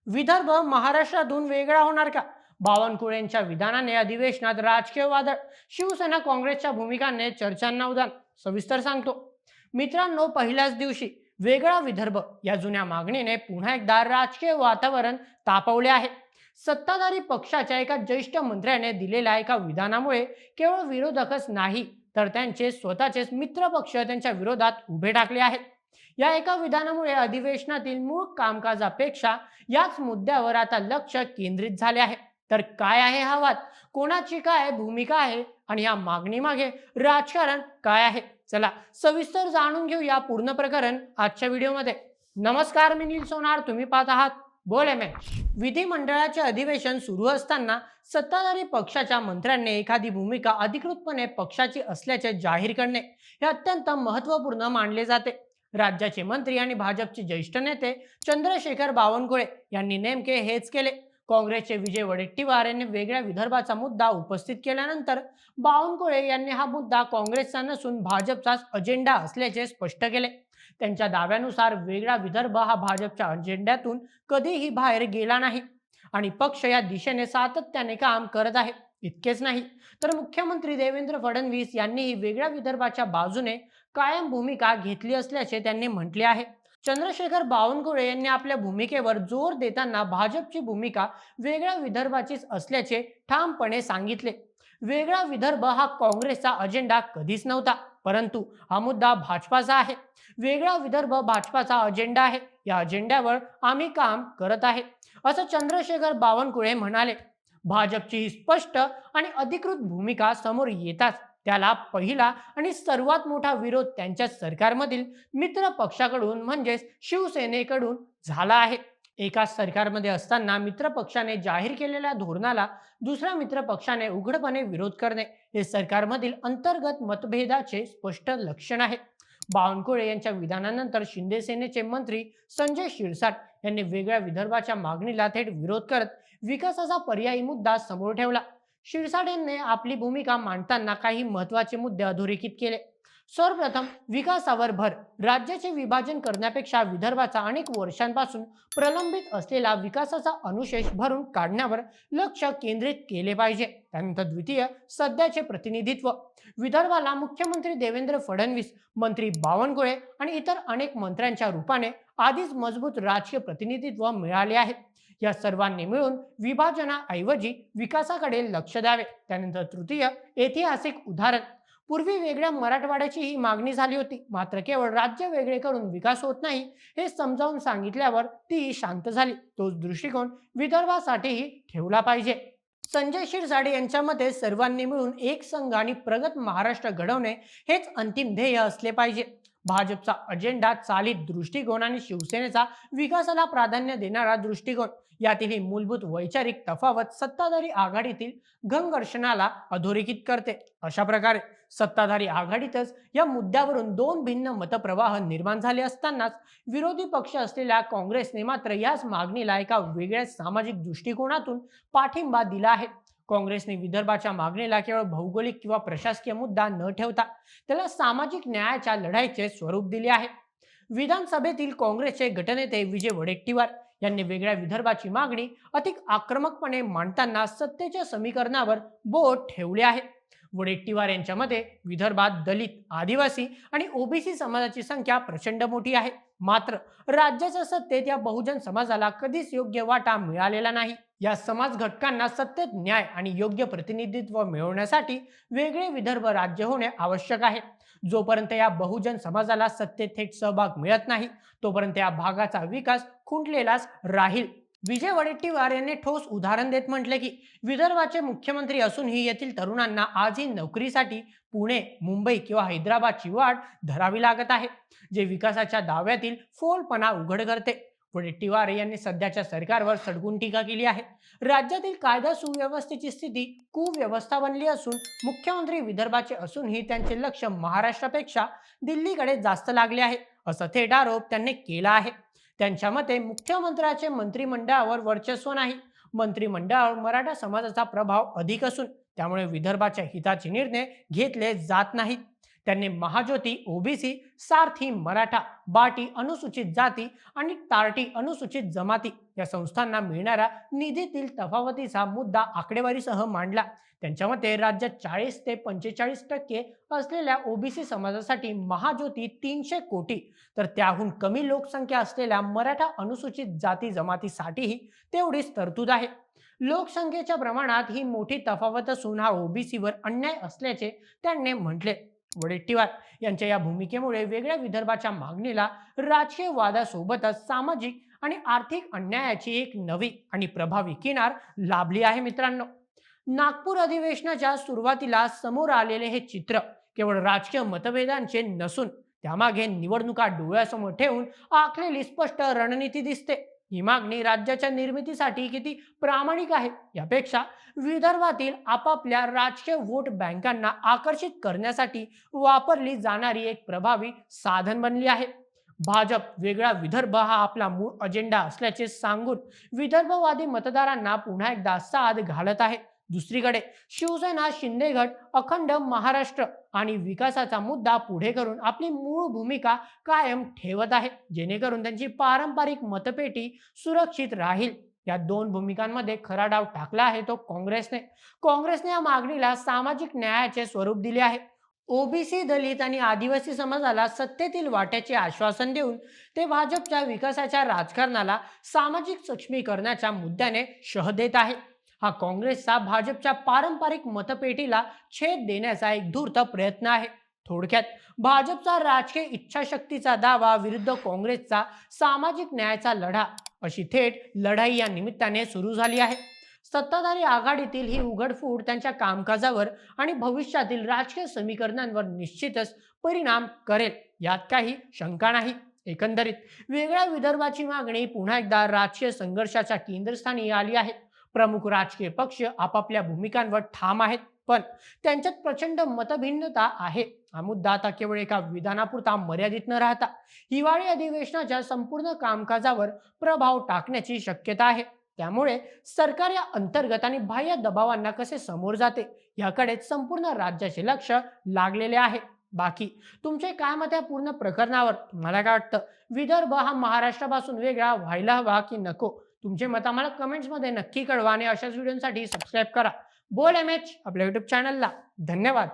विदर्भ महाराष्ट्रातून वेगळा होणार का? बावनकुळेंच्या विधानाने अधिवेशनात राजकीय वादळ. शिवसेना काँग्रेसच्या भूमिकांनी चर्चांना उधाण. सविस्तर सांगतो. मित्रांनो, पहिल्याच दिवशी वेगळा विदर्भ या जुन्या मागणीने पुन्हा एकदा राजकीय वातावरण तापवले आहे. सत्ताधारी पक्षाच्या एका ज्येष्ठ मंत्र्याने दिलेल्या एका विधानामुळे केवळ विरोधकच नाही, तर त्यांचे स्वतःचेच मित्र पक्ष त्यांच्या विरोधात उभे ठाकले आहेत. या एका विधानामुळे अधिवेशनातील मूळ कामकाजापेक्षा याच मुद्द्यावर आता लक्ष केंद्रित झाले आहे. तर काय आहे हा वाद? कोणाची काय भूमिका आहे आणि या मागणीमागे राजकारण काय आहे? चला सविस्तर जाणून घेऊया पूर्ण प्रकरण आजच्या व्हिडिओमध्ये. नमस्कार, मी नील सोनार. तुम्ही पाहत आहात बोल एम. विधिमंडळाचे अधिवेशन सुरू असताना सत्ताधारी पक्षाच्या मंत्र्यांनी एखादी भूमिका अधिकृतपणे पक्षाची असल्याचे जाहीर करणे हे अत्यंत महत्त्वपूर्ण मानले जाते. राज्याचे मंत्री आणि भाजपचे ज्येष्ठ नेते चंद्रशेखर बावनकुळे यांनी नेमके हेच केले. काँग्रेसचे विजय वडेट्टीवार यांनी वेगळ्या विदर्भाचा मुद्दा उपस्थित केल्यानंतर बावनकुळे यांनी हा मुद्दा काँग्रेसचा नसून भाजपचाच अजेंडा असल्याचे स्पष्ट केले. त्यांच्या दाव्यानुसार वेगळा विदर्भ हा भाजपच्या अजेंड्यातून कधीही बाहेर गेला नाही आणि पक्ष या दिशेने सातत्याने काम करत आहे. इतकेच नाही, तर मुख्यमंत्री देवेंद्र फडणवीस यांनीही वेगळ्या विदर्भाच्या बाजूने कायम भूमिका घेतली असल्याचे त्यांनी म्हटले आहे. चंद्रशेखर बावनकुळे यांनी आपल्या भूमिकेवर जोर देताना भाजपची भूमिका वेगळ्या विदर्भाचीच असल्याचे ठामपणे सांगितले. वेगळा विदर्भ हा काँग्रेसचा अजेंडा कधीच नव्हता, परंतु हा मुद्दा भाजपाचा आहे. वेगळा विदर्भ भाजपाचा अजेंडा आहे. या अजेंड्यावर आम्ही काम करत आहे, असं चंद्रशेखर बावनकुळे म्हणाले. भाजपची ही स्पष्ट आणि अधिकृत भूमिका समोर येताच त्याला पहिला आणि सर्वात मोठा विरोध त्यांच्या सरकारमधील मित्र पक्षाकडून म्हणजेच शिवसेनेकडून झाला आहे. एकाच सरकारमध्ये असताना मित्र पक्षाने जाहीर केलेल्या धोरणाला दुसऱ्या मित्र पक्षाने उघडपणे विरोध करणे हे सरकारमधील अंतर्गत मतभेदाचे स्पष्ट लक्षण आहे. बावनकुळे यांच्या विधानानंतर शिंदे सेनेचे मंत्री संजय शिरसाट यांनी वेगळ्या विदर्भाच्या मागणीला थेट विरोध करत विकासाचा पर्यायी मुद्दा समोर ठेवला. शिरसाट यांनी आपली भूमिका मांडताना काही महत्त्वाचे मुद्दे अधोरेखित केले. सर्वप्रथम विकासावर भर. राज्याचे विभाजन करण्यापेक्षा विदर्भाचा अनेक वर्षांपासून प्रलंबित असलेला विकासाचा अनुशेष भरून काढण्यावर लक्ष केंद्रित केले पाहिजे. त्यानंतर द्वितीय, सध्याचे प्रतिनिधित्व. विदर्भाला मुख्यमंत्री देवेंद्र फडणवीस, मंत्री बावनकुळे आणि इतर अनेक मंत्र्यांच्या रूपाने आधीच मजबूत राजकीय प्रतिनिधित्व मिळाले आहे. या सर्वांनी मिळून विभाजनाऐवजी विकासाकडे लक्ष द्यावे. त्यानंतर तृतीय, ऐतिहासिक उदाहरण. पूर्वी वेगळ्या मराठवाड्याची ही मागणी झाली होती, मात्र केवळ राज्य वेगळे करून विकास होत नाही हे समजावून सांगितल्यावर ती शांत झाली. तोच दृष्टिकोन विदर्भासाठीही ठेवला पाहिजे. संजय शिरसाट यांच्या मते सर्वांनी मिळून एक संघ आणि प्रगत महाराष्ट्र घडवणे हेच अंतिम ध्येय असले पाहिजे. भाजपचा अजेंडा चालित दृष्टिकोन आणि शिवसेनेचा विकासाला प्राधान्य देणारा दृष्टिकोन यातील ही मूलभूत वैचारिक तफावत सत्ताधारी आघाडीतील घंघर्षणाला अधोरेखित करते. अशा प्रकारे सत्ताधारी आघाडीतच या मुद्द्यावरून दोन भिन्न मतप्रवाह निर्माण झाले असतानाच विरोधी पक्ष असलेल्या काँग्रेसने मात्र याच मागणीला एका वेगळ्या सामाजिक दृष्टिकोनातून पाठिंबा दिला आहे. काँग्रेसने विदर्भाच्या मागणीला केवळ भौगोलिक किंवा प्रशासकीय मुद्दा न ठेवता त्याला सामाजिक न्यायाच्या लढाईचे स्वरूप दिले आहे. विधानसभेतील काँग्रेसचे गटनेते विजय वडेट्टीवार यांनी वेगळ्या विदर्भाची मागणी अधिक आक्रमकपणे मांडताना सत्तेच्या समीकरणावर बोट ठेवले आहे. वडेट्टीवार यांच्या मते विदर्भात दलित, आदिवासी आणि ओबीसी समाजाची संख्या प्रचंड मोठी आहे, मात्र राज्याच्या सत्तेत या बहुजन समाजाला कधीच योग्य वाटा मिळालेला नाही. या समाज घटकांना सत्तेत न्याय आणि योग्य प्रतिनिधित्व मिळवण्यासाठी वेगळे विदर्भ राज्य होणे आवश्यक आहे. जोपर्यंत या बहुजन समाजाला सत्तेत थेट सहभाग मिळत नाही, तोपर्यंत या भागाचा विकास खुंटलेलाच राहील. विजय वडेट्टीवार यांनी ठोस उदाहरण देत म्हटले की विदर्भाचे मुख्यमंत्री असूनही येथील तरुणांना आजही नोकरीसाठी पुणे, मुंबई किंवा हैदराबादची वाट धरावी लागत आहे, जे विकासाच्या दाव्यातील फोलपणा उघड करते. वडेट्टीवार यांनी सध्याच्या सरकारवर सडकून टीका केली आहे. राज्यातील कायदा सुव्यवस्थेची स्थिती कुव्यवस्था बनली असून मुख्यमंत्री विदर्भाचे असूनही त्यांचे लक्ष महाराष्ट्रापेक्षा दिल्लीकडे जास्त लागले आहे, असा थेट आरोप त्यांनी केला आहे. त्यांच्या मते मुख्यमंत्र्याचे मंत्रिमंडळावर वर्चस्व नाही, मंत्रिमंडळावर मराठा समाजाचा प्रभाव अधिक असून त्यामुळे विदर्भाच्या हिताचे निर्णय घेतले जात नाहीत. त्यांनी महाज्योती ओबीसी, सारथी मराठा, बाटी अनुसूचित जाती आणि तारटी अनुसूचित जमाती या संस्थांना मिळणाऱ्या निधीतील तफावतीचा मुद्दा आकडेवारीसह मांडला. त्यांच्या मते राज्यात 40 ते 45% असलेल्या ओबीसी समाजासाठी महाज्योती 300 कोटी, तर त्याहून कमी लोकसंख्या असलेल्या मराठा अनुसूचित जाती जमातीसाठीही तेवढीच तरतूद आहे. लोकसंख्येच्या प्रमाणात ही मोठी तफावत असून हा ओबीसीवर अन्याय असल्याचे त्यांनी म्हटले. वडेट्टीवार यांच्या या भूमिकेमुळे वेगळ्या विदर्भाच्या मागणीला राजकीय वादासोबतच सामाजिक आणि आर्थिक अन्यायाची एक नवी आणि प्रभावी किनार लाभली आहे. मित्रांनो, नागपूर अधिवेशनाच्या सुरुवातीला समोर आलेले हे चित्र केवळ राजकीय मतभेदांचे नसून त्यामागे निवडणुका डोळ्यासमोर ठेवून आखलेली स्पष्ट रणनीती दिसते. ही मागणी राज्याच्या निर्मितीसाठी किती प्रामाणिक आहे यापेक्षा विदर्भातील आपापल्या राजकीय वोट बँकांना आकर्षित करण्यासाठी वापरली जाणारी एक प्रभावी साधन बनली आहे. भाजप वेगळा विदर्भ हा आपला मूळ अजेंडा असल्याचे सांगून विदर्भवादी मतदारांना पुन्हा एकदा साथ घालत आहे. दुसरीकडे शिवसेना शिंदे गट अखंड महाराष्ट्र आणि विकासाचा मुद्दा पुढे करून आपली मूळ भूमिका कायम ठेवत आहे, जेणेकरून त्यांची पारंपरिक मतपेटी सुरक्षित राहील. या दोन भूमिकांमध्ये खरा डाव टाकला आहे तो काँग्रेसने या मागणीला सामाजिक न्यायाचे स्वरूप दिले आहे. ओबीसी, दलित आणि आदिवासी समाजाला सत्तेतील वाट्याचे आश्वासन देऊन ते भाजपच्या विकासाच्या राजकारणाला सामाजिक सक्षमीकरणाच्या मुद्द्याने शह देत आहे. हा काँग्रेसचा भाजपच्या पारंपरिक मतपेटीला छेद देण्याचा एक धूर्त प्रयत्न आहे. थोडक्यात, भाजपचा राजकीय इच्छाशक्तीचा दावा विरुद्ध काँग्रेसचा सामाजिक न्यायाचा लढा, अशी थेट लढाई या निमित्ताने सुरू झाली आहे. सत्ताधारी आघाडीतील ही उघडफूट त्यांच्या कामकाजावर आणि भविष्यातील राजकीय समीकरणांवर निश्चितच परिणाम करेल, यात काही शंका नाही. एकंदरीत वेगळ्या विदर्भाची मागणी पुन्हा एकदा राजकीय संघर्षाच्या केंद्रस्थानी आली आहे. प्रमुख राजकीय पक्ष आपापल्या भूमिकांवर ठाम आहेत, पण त्यांच्यात प्रचंड मतभिन्नता आहे. हा मुद्दा आता केवळ एका विधानापुरता मर्यादित न राहता हिवाळी अधिवेशनाच्या संपूर्ण कामकाजावर प्रभाव टाकण्याची शक्यता आहे. त्यामुळे सरकार या अंतर्गत आणि बाह्य दबावांना कसे समोर जाते याकडे संपूर्ण राज्याचे लक्ष लागलेले आहे. बाकी तुमचे काय मत या पूर्ण प्रकरणावर? तुम्हाला काय वाटतं? विदर्भ हा महाराष्ट्रापासून वेगळा व्हायला हवा की नको? तुमचे मत आम्हाला कमेंट्समध्ये नक्की कळवा आणि अशाच व्हिडिओसाठी सबस्क्राईब करा बोल एम एच आपल्या युट्यूब चॅनलला. धन्यवाद.